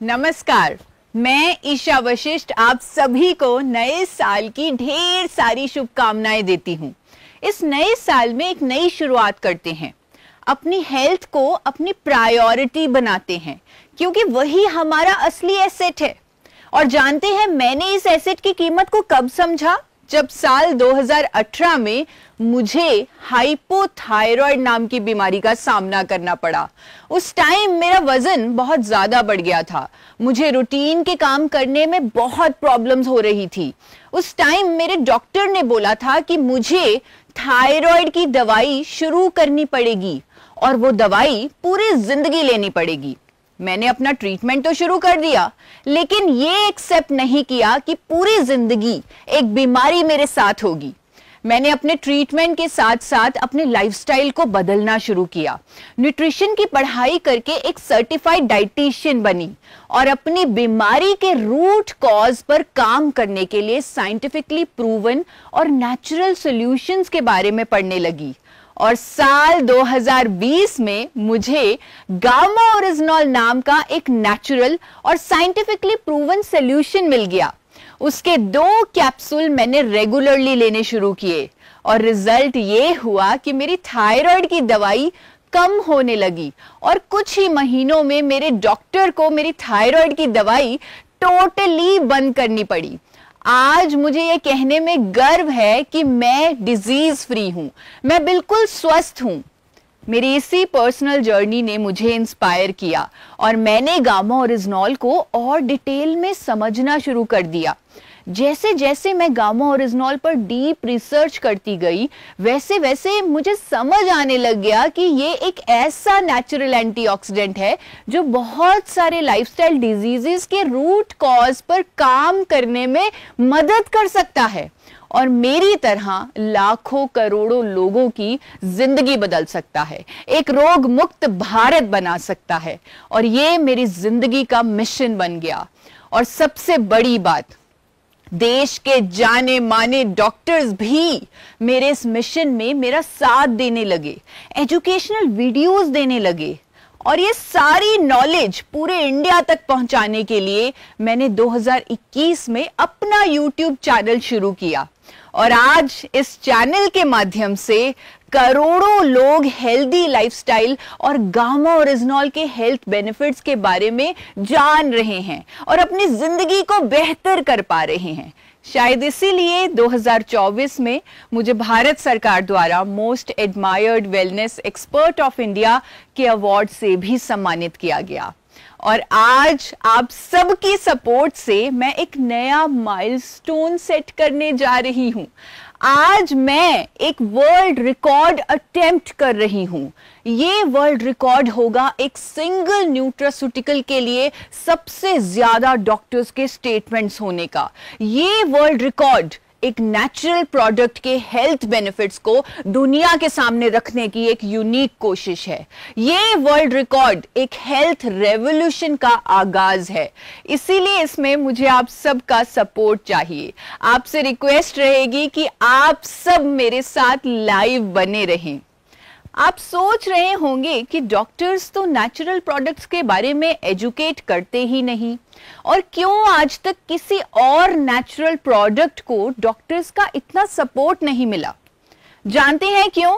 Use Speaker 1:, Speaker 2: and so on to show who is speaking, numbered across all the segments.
Speaker 1: नमस्कार, मैं ईशा वशिष्ठ आप सभी को नए साल की ढेर सारी शुभकामनाएं देती हूँ। इस नए साल में एक नई शुरुआत करते हैं, अपनी हेल्थ को अपनी प्रायोरिटी बनाते हैं क्योंकि वही हमारा असली एसेट है। और जानते हैं मैंने इस एसेट की कीमत को कब समझा? जब साल 2018 में मुझे हाइपोथायराइड नाम की बीमारी का सामना करना पड़ा। उस टाइम मेरा वजन बहुत ज्यादा बढ़ गया था, मुझे रूटीन के काम करने में बहुत प्रॉब्लम्स हो रही थी। उस टाइम मेरे डॉक्टर ने बोला था कि मुझे थायराइड की दवाई शुरू करनी पड़ेगी और वो दवाई पूरी जिंदगी लेनी पड़ेगी। मैंने अपना ट्रीटमेंट तो शुरू कर दिया, लेकिन ये एक्सेप्ट नहीं किया कि पूरी जिंदगी एक बीमारी मेरे साथ होगी। मैंने अपने ट्रीटमेंट के साथ साथ अपने लाइफस्टाइल को बदलना शुरू किया। न्यूट्रिशन की पढ़ाई करके एक सर्टिफाइड डाइटिशियन बनी और अपनी बीमारी के रूट कॉज पर काम करने के लिए साइंटिफिकली प्रूवन और नेचुरल सॉल्यूशंस के बारे में पढ़ने लगी। और साल 2020 में मुझे गामा ओरिजिनॉल नाम का एक नेचुरल और साइंटिफिकली प्रूवन सॉल्यूशन मिल गया। उसके 2 कैप्सूल मैंने रेगुलरली लेने शुरू किए और रिजल्ट ये हुआ कि मेरी थायराइड की दवाई कम होने लगी और कुछ ही महीनों में मेरे डॉक्टर को मेरी थायराइड की दवाई टोटली बंद करनी पड़ी। आज मुझे ये कहने में गर्व है कि मैं डिजीज फ्री हूं, मैं बिल्कुल स्वस्थ हूं। मेरी इसी पर्सनल जर्नी ने मुझे इंस्पायर किया और मैंने गामा ओरिजिनॉल को और डिटेल में समझना शुरू कर दिया। जैसे जैसे मैं गामा ओरिजिनॉल पर डीप रिसर्च करती गई, वैसे वैसे मुझे समझ आने लग गया कि ये एक ऐसा नेचुरल एंटीऑक्सीडेंट है जो बहुत सारे लाइफस्टाइल डिजीजेस के रूट कॉज पर काम करने में मदद कर सकता है और मेरी तरह लाखों करोड़ों लोगों की जिंदगी बदल सकता है, एक रोग मुक्त भारत बना सकता है। और ये मेरी जिंदगी का मिशन बन गया। और सबसे बड़ी बात, देश के जाने माने डॉक्टर्स भी मेरे इस मिशन में मेरा साथ देने लगे, एजुकेशनल वीडियोस देने लगे। और ये सारी नॉलेज पूरे इंडिया तक पहुंचाने के लिए मैंने 2021 में अपना YouTube चैनल शुरू किया और आज इस चैनल के माध्यम से करोड़ों लोग हेल्दी लाइफस्टाइल और गामा ओरिजिनॉल के हेल्थ बेनिफिट्स के बारे में जान रहे हैं और अपनी जिंदगी को बेहतर कर पा रहे हैं। शायद इसीलिए 2024 में मुझे भारत सरकार द्वारा most admired wellness expert of India के अवार्ड से भी सम्मानित किया गया। और आज आप सबकी सपोर्ट से मैं एक नया माइलस्टोन सेट करने जा रही हूं। आज मैं एक वर्ल्ड रिकॉर्ड अटेम्प्ट कर रही हूं। ये वर्ल्ड रिकॉर्ड होगा एक सिंगल न्यूट्रास्यूटिकल के लिए सबसे ज्यादा डॉक्टर्स के स्टेटमेंट्स होने का। ये वर्ल्ड रिकॉर्ड एक नेचुरल प्रोडक्ट के हेल्थ बेनिफिट्स को दुनिया के सामने रखने की एक यूनिक कोशिश है। ये वर्ल्ड रिकॉर्ड एक हेल्थ रेवोल्यूशन का आगाज है, इसीलिए इसमें मुझे आप सबका सपोर्ट चाहिए। आपसे रिक्वेस्ट रहेगी कि आप सब मेरे साथ लाइव बने रहें। आप सोच रहे होंगे कि डॉक्टर्स तो नेचुरल प्रोडक्ट्स के बारे में एजुकेट करते ही नहीं, और क्यों आज तक किसी और नेचुरल प्रोडक्ट को डॉक्टर्स का इतना सपोर्ट नहीं मिला? जानते हैं क्यों?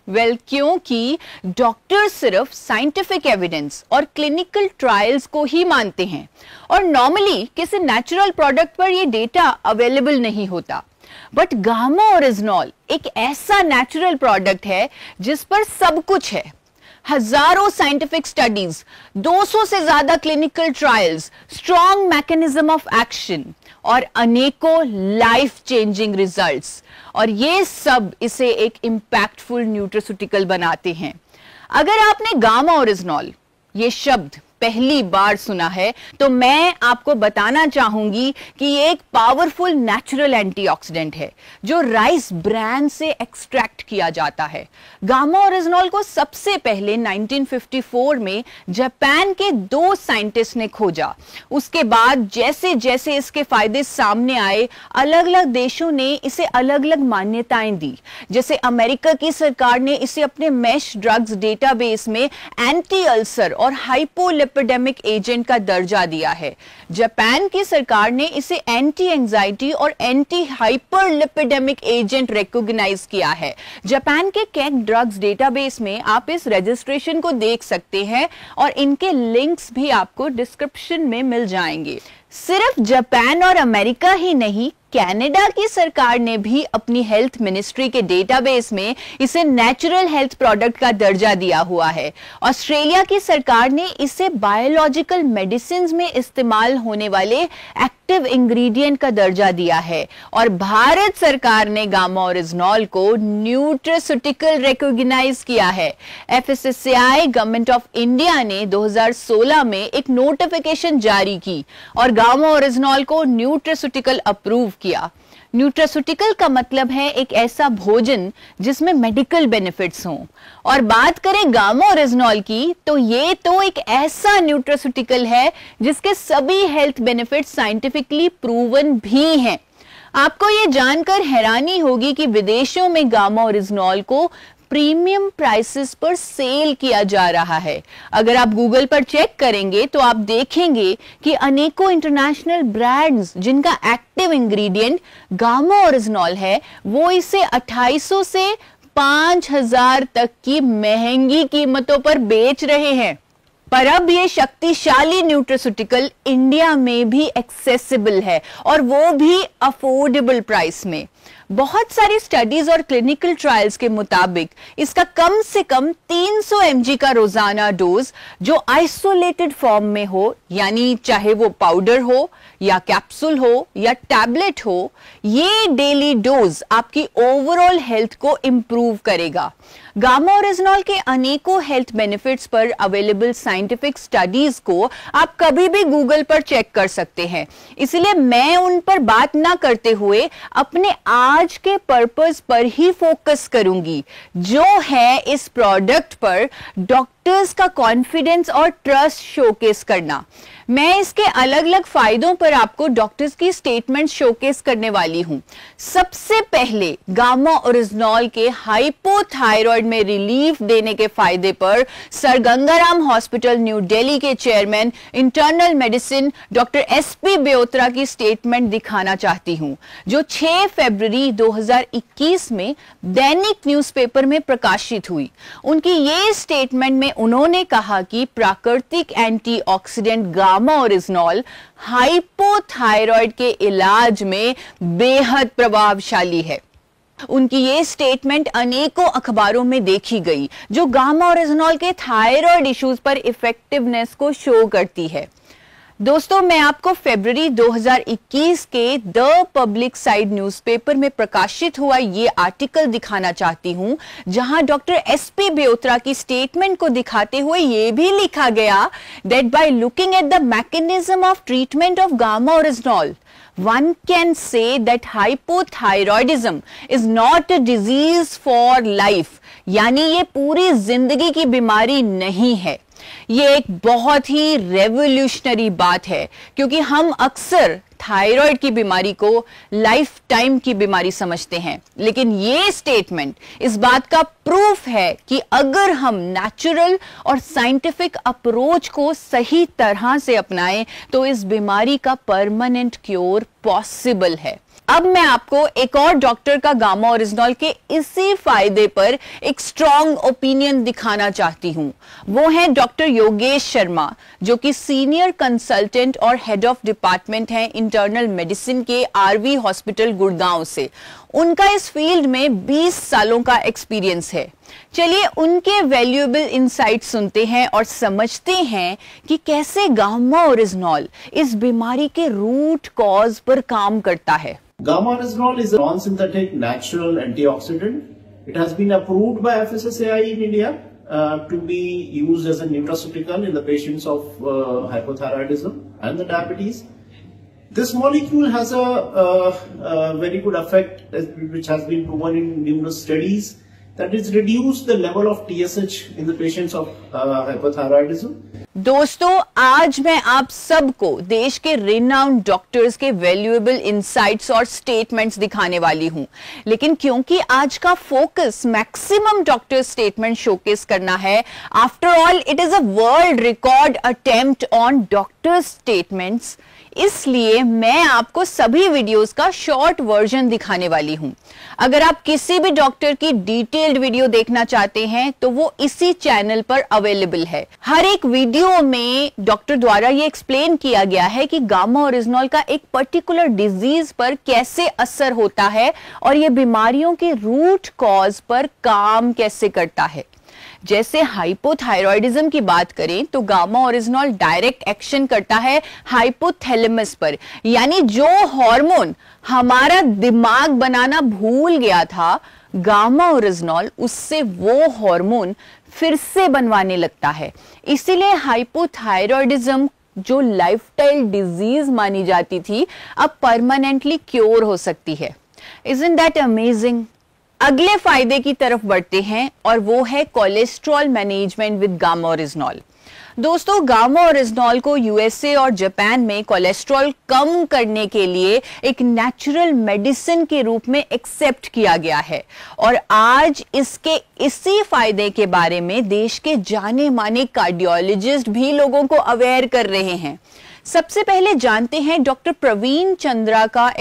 Speaker 1: क्योंकि डॉक्टर्स सिर्फ साइंटिफिक एविडेंस और क्लिनिकल ट्रायल्स को ही मानते हैं और नॉर्मली किसी नेचुरल प्रोडक्ट पर यह डेटा अवेलेबल नहीं होता। बट गामा ओरिजिनॉल एक ऐसा नेचुरल प्रोडक्ट है जिस पर सब कुछ है। हजारों साइंटिफिक स्टडीज, 200 से ज्यादा clinical trials, strong mechanism of action और अनेकों लाइफ चेंजिंग रिजल्ट्स, और ये सब इसे एक इंपैक्टफुल न्यूट्रास्यूटिकल बनाते हैं। अगर आपने गामा ओरिजिनॉल ये शब्द पहली बार सुना है तो मैं आपको बताना चाहूंगी कि ये एक पावरफुल नेचुरल एंटीऑक्सीडेंट है जो राइस ब्रान से एक्सट्रैक्ट किया जाता है। गामा ओरिजिनॉल को सबसे पहले 1954 में जापान के 2 साइंटिस्ट ने खोजा। उसके बाद जैसे जैसे इसके फायदे सामने आए, अलग अलग देशों ने इसे अलग अलग मान्यताएं दी। जैसे अमेरिका की सरकार ने इसे अपने मैश ड्रग्स डेटाबेस में एंटी अल्सर और हाइपोलिपिडेमिक लिपिडेमिक एजेंट का दर्जा दिया है। जापान की सरकार ने इसे एंटी एंजाइटी और anti hyper lipidemic agent recognise किया है। जापान के कैग ड्रग्स डेटाबेस में आप इस रजिस्ट्रेशन को देख सकते हैं और इनके लिंक्स भी आपको डिस्क्रिप्शन में मिल जाएंगे। सिर्फ जापान और अमेरिका ही नहीं, कनाडा की सरकार ने भी अपनी हेल्थ मिनिस्ट्री के डेटाबेस में इसे नेचुरल हेल्थ प्रोडक्ट का दर्जा दिया हुआ है। ऑस्ट्रेलिया की सरकार ने इसे बायोलॉजिकल मेडिसिन्स में इस्तेमाल होने वाले एक्टिव इंग्रेडिएंट का दर्जा दिया है और भारत सरकार ने गामा ओरिजिनॉल को न्यूट्रास्यूटिकल रिकॉग्नाइज किया है। एफएसएसएआई गवर्नमेंट ऑफ इंडिया ने 2016 में एक नोटिफिकेशन जारी की और गामा ओरिजिनॉल को न्यूट्रास्यूटिकल अप्रूव किया। न्यूट्रास्यूटिकल का मतलब है एक ऐसा भोजन जिसमें मेडिकल बेनिफिट्स हों। और बात करें गामा ओरिजिनॉल की तो ये तो एक ऐसा न्यूट्रास्यूटिकल है जिसके सभी हेल्थ बेनिफिट्स साइंटिफिकली प्रूवन भी हैं। आपको ये जानकर हैरानी होगी कि विदेशों में गामा ओरिजिनॉल को प्रीमियम प्राइसेस पर सेल किया जा रहा है। अगर आप गूगल पर चेक करेंगे तो आप देखेंगे कि अनेकों इंटरनेशनल ब्रांड्स जिनका एक्टिव इंग्रेडिएंट गामा ओरिजिनॉल है, वो इसे 2800 से 5000 तक की महंगी कीमतों पर बेच रहे हैं। पर अब ये शक्तिशाली न्यूट्रास्यूटिकल इंडिया में भी एक्सेसिबल है और वो भी अफोर्डेबल प्राइस में। बहुत सारी स्टडीज और क्लिनिकल ट्रायल्स के मुताबिक इसका कम से कम 300 mg का रोजाना डोज जो आइसोलेटेड फॉर्म में हो, यानी चाहे वो पाउडर हो या कैप्सूल हो या टैबलेट हो, ये डेली डोज आपकी ओवरऑल हेल्थ को इंप्रूव करेगा। गामा ओरिजिनॉल के अनेकों हेल्थ बेनिफिट्स पर अवेलेबल साइंटिफिक स्टडीज को आप कभी भी गूगल पर चेक कर सकते हैं। इसलिए मैं उन पर बात ना करते हुए अपने आज के पर्पस पर ही फोकस करूंगी, जो है इस प्रोडक्ट पर डॉक्टर्स का कॉन्फिडेंस और ट्रस्ट शोकेस करना। मैं इसके अलग अलग फायदों पर आपको डॉक्टर्स की स्टेटमेंट शोकेस करने वाली हूं। सबसे पहले गामा ओरिजिनॉल के हाइपोथायराइड में रिलीफ देने के फायदे पर sir Gangaram hospital new Delhi के chairman internal medicine doctor SP Beotra की स्टेटमेंट दिखाना चाहती हूं, जो 6 फरवरी 2021 में दैनिक न्यूज़पेपर में प्रकाशित हुई। उनकी ये स्टेटमेंट में उन्होंने कहा कि प्राकृतिक एंटीऑक्सीडेंट गामा ओरिजिनॉल हाइपोथायराइड के इलाज में बेहद प्रभावशाली है। उनकी ये स्टेटमेंट अनेकों अखबारों में देखी गई, जो गामा ओरिजिनॉल के थायराइड इश्यूज पर इफेक्टिवनेस को शो करती है। दोस्तों, मैं आपको फरवरी 2021 के द पब्लिक साइड न्यूज़पेपर में प्रकाशित हुआ ये आर्टिकल दिखाना चाहती हूं, जहां डॉक्टर एसपी बेओत्रा की स्टेटमेंट को दिखाते हुए ये भी लिखा गया that by looking at the mechanism of treatment of gamma oryzanol one can say that hypothyroidism is not a disease for life, यानी ये पूरी जिंदगी की बीमारी नहीं है। ये एक बहुत ही रेवोल्यूशनरी बात है, क्योंकि हम अक्सर थायराइड की बीमारी को लाइफ टाइम की बीमारी समझते हैं, लेकिन ये स्टेटमेंट इस बात का प्रूफ है कि अगर हम नेचुरल और साइंटिफिक अप्रोच को सही तरह से अपनाएं तो इस बीमारी का परमानेंट क्योर पॉसिबल है। अब मैं आपको एक और डॉक्टर का गामा ओरिजिनॉल के इसी फायदे पर एक स्ट्रॉन्ग ओपिनियन दिखाना चाहती हूं। वो है डॉक्टर योगेश शर्मा, जो कि सीनियर कंसल्टेंट और हेड ऑफ डिपार्टमेंट हैं इंटरनल मेडिसिन के आरवी हॉस्पिटल गुड़गांव से। उनका इस फील्ड में 20 सालों का एक्सपीरियंस है। चलिए उनके वैल्यूएबल इंसाइट सुनते हैं और समझते हैं कि कैसे गामा ओरिजिनॉल इस बीमारी के रूट कॉज पर काम करता है।
Speaker 2: Gamma oryzanol is a non-synthetic natural antioxidant. It has been approved by FSSAI in India to be used as a nutraceutical in the patients of hypothyroidism and the diabetes. This molecule has a very good effect, which has been proven in numerous studies, that it's reduced the level of TSH in the patients of hypothyroidism.
Speaker 1: दोस्तों, आज मैं आप सबको देश के renowned doctors के valuable insights और statements दिखाने वाली हूं, लेकिन क्योंकि आज का focus maximum doctor statement showcase करना है, after all it is a world record attempt on doctor statements, इसलिए मैं आपको सभी वीडियोस का शॉर्ट वर्जन दिखाने वाली हूं। अगर आप किसी भी डॉक्टर की डिटेल्ड वीडियो देखना चाहते हैं तो वो इसी चैनल पर अवेलेबल है। हर एक वीडियो में डॉक्टर द्वारा ये एक्सप्लेन किया गया है कि गामा ओरिजिनॉल का एक पर्टिकुलर डिजीज पर कैसे असर होता है और ये बीमारियों के रूट कॉज पर काम कैसे करता है। जैसे हाइपोथायरॉयडिज्म की बात करें तो गामा ओरिजिनॉल डायरेक्ट एक्शन करता है हाइपोथैलेमस पर, यानी जो हार्मोन हमारा दिमाग बनाना भूल गया था, गामा ओरिजिनॉल उससे वो हार्मोन फिर से बनवाने लगता है। इसीलिए हाइपोथायरॉयडिज्म जो लाइफस्टाइल डिजीज मानी जाती थी, अब परमानेंटली क्योर हो सकती है। Isn't that amazing? अगले फायदे की तरफ बढ़ते हैं और वो है cholesterol management with gamma oryzanol. दोस्तों, गामा ओरिजिनॉल को यूएसए और जापान में कोलेस्ट्रॉल कम करने के लिए एक नेचुरल मेडिसिन के रूप में एक्सेप्ट किया गया है और आज इसके इसी फायदे के बारे में देश के जाने माने कार्डियोलॉजिस्ट भी लोगों को अवेयर कर रहे हैं। सबसे पहले जानते हैं डॉक्टर प्रवीण चंद्रा का